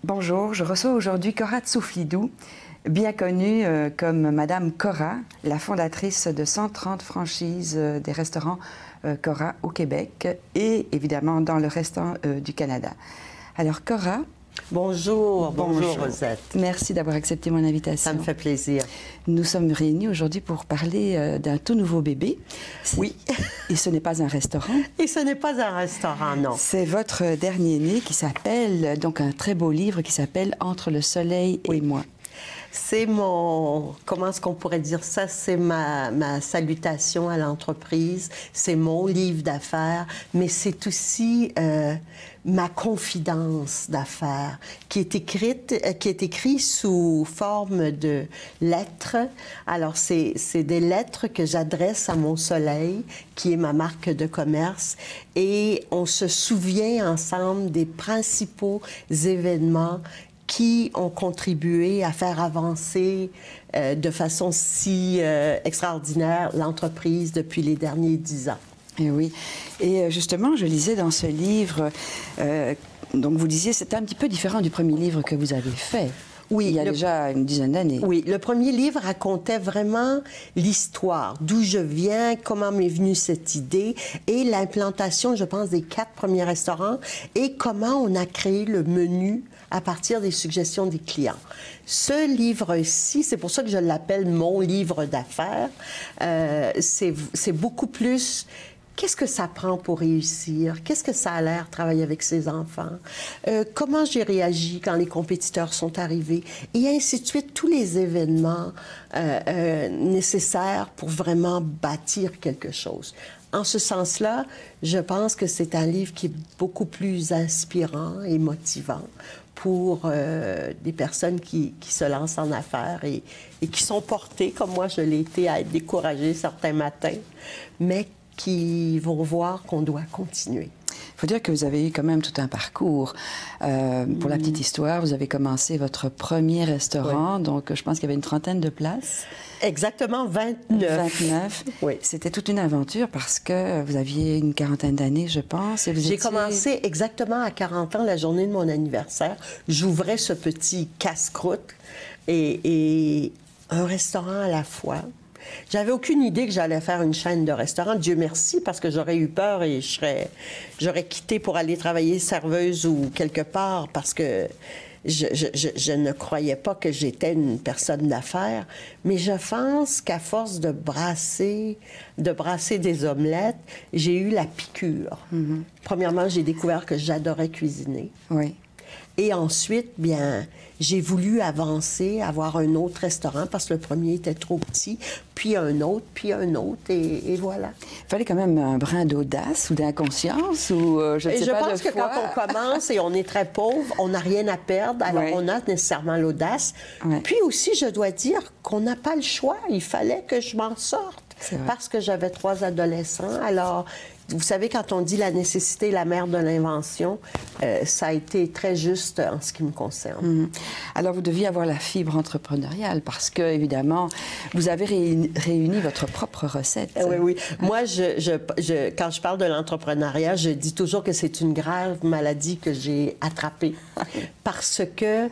Bonjour, je reçois aujourd'hui Cora Tsouflidou, bien connue comme Madame Cora, la fondatrice de 130 franchises des restaurants Cora au Québec et évidemment dans le restant du Canada. Alors Cora... Bonjour, bonjour Rosette. Merci d'avoir accepté mon invitation. Ça me fait plaisir. Nous sommes réunis aujourd'hui pour parler d'un tout nouveau bébé. Oui. Et ce n'est pas un restaurant. Et ce n'est pas un restaurant, non. C'est votre dernier né qui s'appelle, donc un très beau livre qui s'appelle « Entre le soleil et moi ». C'est mon... Comment est-ce qu'on pourrait dire ça? C'est ma salutation à l'entreprise. C'est mon livre d'affaires, mais c'est aussi ma confidence d'affaires qui est écrit sous forme de lettres. Alors, c'est des lettres que j'adresse à mon soleil, qui est ma marque de commerce, et on se souvient ensemble des principaux événements qui ont contribué à faire avancer de façon si extraordinaire l'entreprise depuis les derniers 10 ans. Et oui. Et justement, je lisais dans ce livre, donc vous disiez c'était un petit peu différent du premier livre que vous avez fait. Oui, il y a déjà une dizaine d'années. Oui, le premier livre racontait vraiment l'histoire, d'où je viens, comment m'est venue cette idée et l'implantation, je pense, des 4 premiers restaurants et comment on a créé le menu à partir des suggestions des clients. Ce livre-ci, c'est pour ça que je l'appelle mon livre d'affaires, c'est beaucoup plus... Qu'est-ce que ça prend pour réussir? Qu'est-ce que ça a l'air travailler avec ses enfants? Comment j'ai réagi quand les compétiteurs sont arrivés? Et ainsi de suite, tous les événements nécessaires pour vraiment bâtir quelque chose. En ce sens-là, je pense que c'est un livre qui est beaucoup plus inspirant et motivant pour des personnes qui se lancent en affaires et qui sont portées, comme moi je l'ai été, à être découragées certains matins, mais qui vont voir qu'on doit continuer. Il faut dire que vous avez eu quand même tout un parcours. Pour la petite histoire, vous avez commencé votre premier restaurant, donc je pense qu'il y avait une trentaine de places. Exactement, 29. 29. Oui. C'était toute une aventure parce que vous aviez une quarantaine d'années, je pense. J'ai commencé exactement à 40 ans, la journée de mon anniversaire. J'ouvrais ce petit casse-croûte et un restaurant à la fois. J'avais aucune idée que j'allais faire une chaîne de restaurants. Dieu merci, parce que j'aurais eu peur et j'aurais quitté pour aller travailler serveuse ou quelque part parce que je ne croyais pas que j'étais une personne d'affaires. Mais je pense qu'à force de brasser des omelettes, j'ai eu la piqûre. Mm-hmm. Premièrement, j'ai découvert que j'adorais cuisiner. Oui. Et ensuite, bien, j'ai voulu avancer, avoir un autre restaurant parce que le premier était trop petit, puis un autre, et voilà. Il fallait quand même un brin d'audace ou d'inconscience ou je ne sais pas. Je pense que quand on commence et on est très pauvre, on n'a rien à perdre, alors on a nécessairement l'audace. Ouais. Puis aussi, je dois dire qu'on n'a pas le choix. Il fallait que je m'en sorte parce que j'avais 3 adolescents. Alors, vous savez, quand on dit la nécessité est la mère de l'invention, ça a été très juste en ce qui me concerne. Mmh. Alors, vous deviez avoir la fibre entrepreneuriale parce que, évidemment, vous avez réuni votre propre recette. Oui, oui. Moi, quand je parle de l'entrepreneuriat, je dis toujours que c'est une grave maladie que j'ai attrapée parce que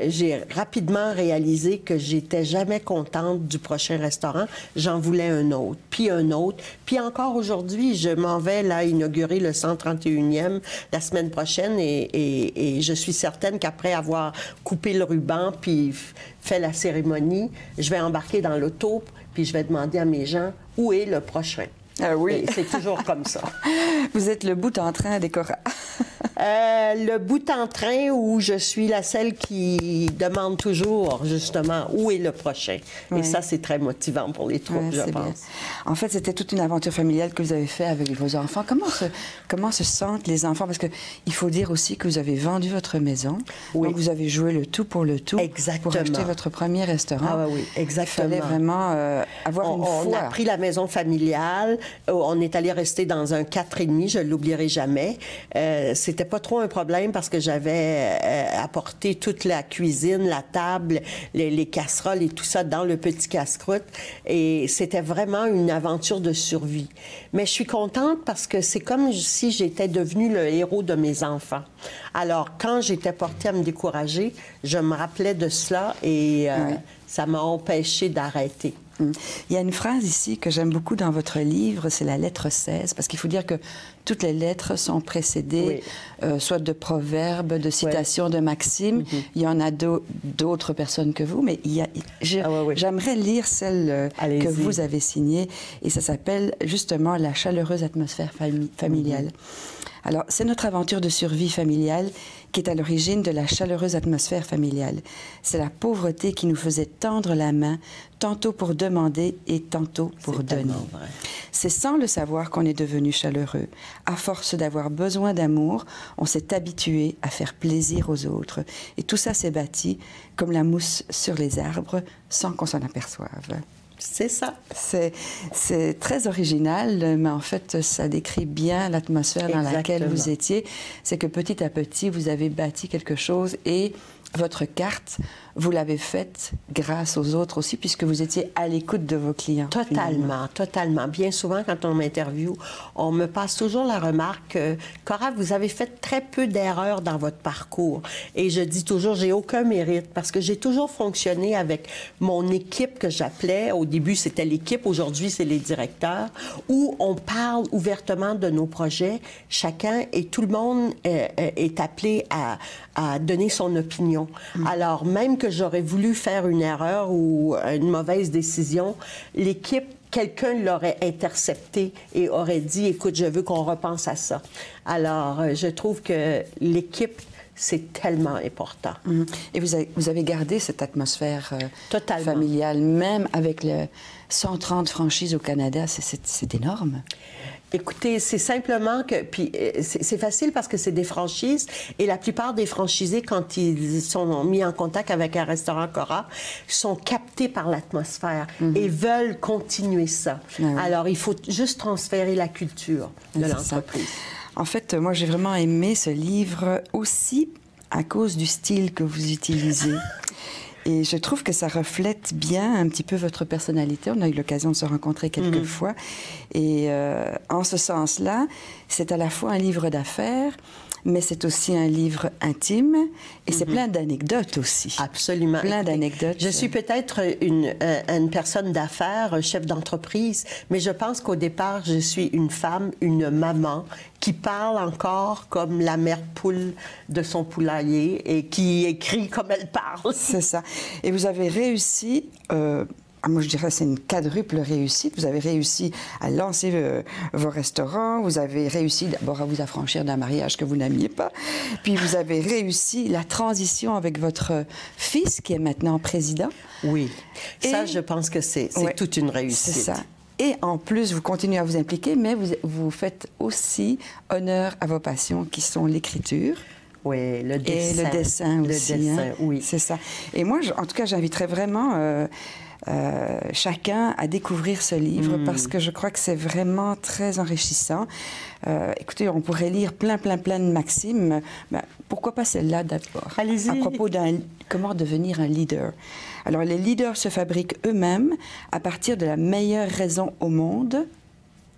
j'ai rapidement réalisé que j'étais jamais contente du prochain restaurant. J'en voulais un autre, puis encore aujourd'hui, je m'en vais là inaugurer le 131e la semaine prochaine et je suis certaine qu'après avoir coupé le ruban puis fait la cérémonie, je vais embarquer dans l'auto puis je vais demander à mes gens où est le prochain. Ah oui. C'est toujours comme ça. Vous êtes le bout en train des Cora. Le bout en train où je suis la seule qui demande toujours, justement, où est le prochain. Oui. Et ça, c'est très motivant pour les troupes, je pense. Bien. En fait, c'était toute une aventure familiale que vous avez faite avec vos enfants. Comment se sentent les enfants? Parce qu'il faut dire aussi que vous avez vendu votre maison. Oui. Donc, vous avez joué le tout pour le tout. Exactement. Pour acheter votre premier restaurant. Ah oui, exactement. Il fallait vraiment avoir une foi. On a pris la maison familiale. On est allé rester dans un 4,5, je ne l'oublierai jamais. C'était pas trop un problème parce que j'avais apporté toute la cuisine, la table, les casseroles et tout ça dans le petit casse-croûte. Et c'était vraiment une aventure de survie. Mais je suis contente parce que c'est comme si j'étais devenue le héros de mes enfants. Alors, quand j'étais portée à me décourager, je me rappelais de cela et ça m'a empêchée d'arrêter. Il y a une phrase ici que j'aime beaucoup dans votre livre, c'est la lettre 16, parce qu'il faut dire que toutes les lettres sont précédées, soit de proverbes, de citations, de maximes. Il y en a d'autres personnes que vous, mais j'aimerais lire celle que vous avez signée, et ça s'appelle justement « La chaleureuse atmosphère familiale ». Alors, c'est notre aventure de survie familiale qui est à l'origine de la chaleureuse atmosphère familiale. C'est la pauvreté qui nous faisait tendre la main, tantôt pour demander et tantôt pour donner. C'est sans le savoir qu'on est devenu chaleureux. À force d'avoir besoin d'amour, on s'est habitué à faire plaisir aux autres. Et tout ça s'est bâti comme la mousse sur les arbres sans qu'on s'en aperçoive. C'est ça. C'est très original, mais en fait, ça décrit bien l'atmosphère dans laquelle vous étiez. C'est que petit à petit, vous avez bâti quelque chose et votre carte, vous l'avez faite grâce aux autres aussi, puisque vous étiez à l'écoute de vos clients. Totalement, totalement. Bien souvent, quand on m'interviewe, on me passe toujours la remarque Cora, vous avez fait très peu d'erreurs dans votre parcours. Et je dis toujours, j'ai aucun mérite, parce que j'ai toujours fonctionné avec mon équipe que j'appelais. Au début, c'était l'équipe. Aujourd'hui, c'est les directeurs, où on parle ouvertement de nos projets, chacun, et tout le monde est appelé à donner son opinion. Alors, même que j'aurais voulu faire une erreur ou une mauvaise décision, l'équipe, quelqu'un l'aurait intercepté et aurait dit, écoute, je veux qu'on repense à ça. Alors, je trouve que l'équipe, c'est tellement important. Et vous avez gardé cette atmosphère familiale, même avec les 130 franchises au Canada, c'est énorme. Écoutez, c'est simplement que... Puis c'est facile parce que c'est des franchises et la plupart des franchisés, quand ils sont mis en contact avec un restaurant Cora, sont captés par l'atmosphère et veulent continuer ça. Alors, il faut juste transférer la culture de l'entreprise. En fait, moi, j'ai vraiment aimé ce livre aussi à cause du style que vous utilisez. Et je trouve que ça reflète bien un petit peu votre personnalité. On a eu l'occasion de se rencontrer quelques fois. Et en ce sens-là, c'est à la fois un livre d'affaires, mais c'est aussi un livre intime et c'est plein d'anecdotes aussi. Absolument. Plein d'anecdotes. Je suis peut-être une personne d'affaires, un chef d'entreprise, mais je pense qu'au départ, je suis une femme, une maman qui parle encore comme la mère poule de son poulailler et qui écrit comme elle parle. C'est ça. Et vous avez réussi... moi, je dirais que c'est une quadruple réussite. Vous avez réussi à lancer vos restaurants. Vous avez réussi d'abord à vous affranchir d'un mariage que vous n'aimiez pas. Puis vous avez réussi la transition avec votre fils, qui est maintenant président. Oui. Et ça, je pense que c'est toute une réussite. C'est ça. Et en plus, vous continuez à vous impliquer, mais vous faites aussi honneur à vos passions, qui sont l'écriture. Oui, le dessin. Et le dessin aussi. Le dessin, oui. C'est ça. Et moi, en tout cas, j'inviterais vraiment... chacun à découvrir ce livre parce que je crois que c'est vraiment très enrichissant. Écoutez, on pourrait lire plein de maximes. Ben, pourquoi pas celle-là d'abord? Allez-y. À propos d'un comment devenir un leader. Alors, les leaders se fabriquent eux-mêmes à partir de la meilleure raison au monde,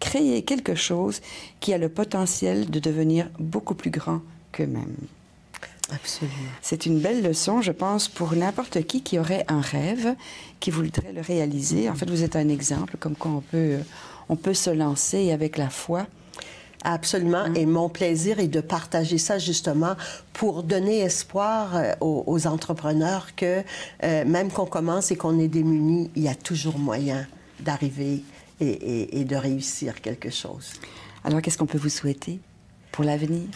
créer quelque chose qui a le potentiel de devenir beaucoup plus grand qu'eux-mêmes. Absolument. C'est une belle leçon, je pense, pour n'importe qui aurait un rêve, qui voudrait le réaliser. En fait, vous êtes un exemple, comme quoi on peut se lancer avec la foi. Absolument. Et mon plaisir est de partager ça, justement, pour donner espoir aux entrepreneurs que, même qu'on commence et qu'on est démunis, il y a toujours moyen d'arriver et de réussir quelque chose. Alors, qu'est-ce qu'on peut vous souhaiter pour l'avenir?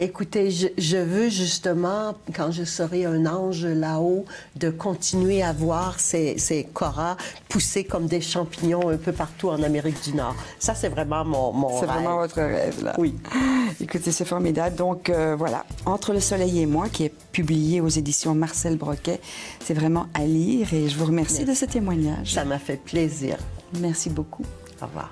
Écoutez, je veux justement, quand je serai un ange là-haut, de continuer à voir ces Cora pousser comme des champignons un peu partout en Amérique du Nord. Ça, c'est vraiment mon rêve. C'est vraiment votre rêve, là. Oui. Écoutez, c'est formidable. Donc, voilà, Entre le soleil et moi, qui est publié aux éditions Marcel Broquet, c'est vraiment à lire et je vous remercie de ce témoignage. Ça m'a fait plaisir. Merci beaucoup. Au revoir.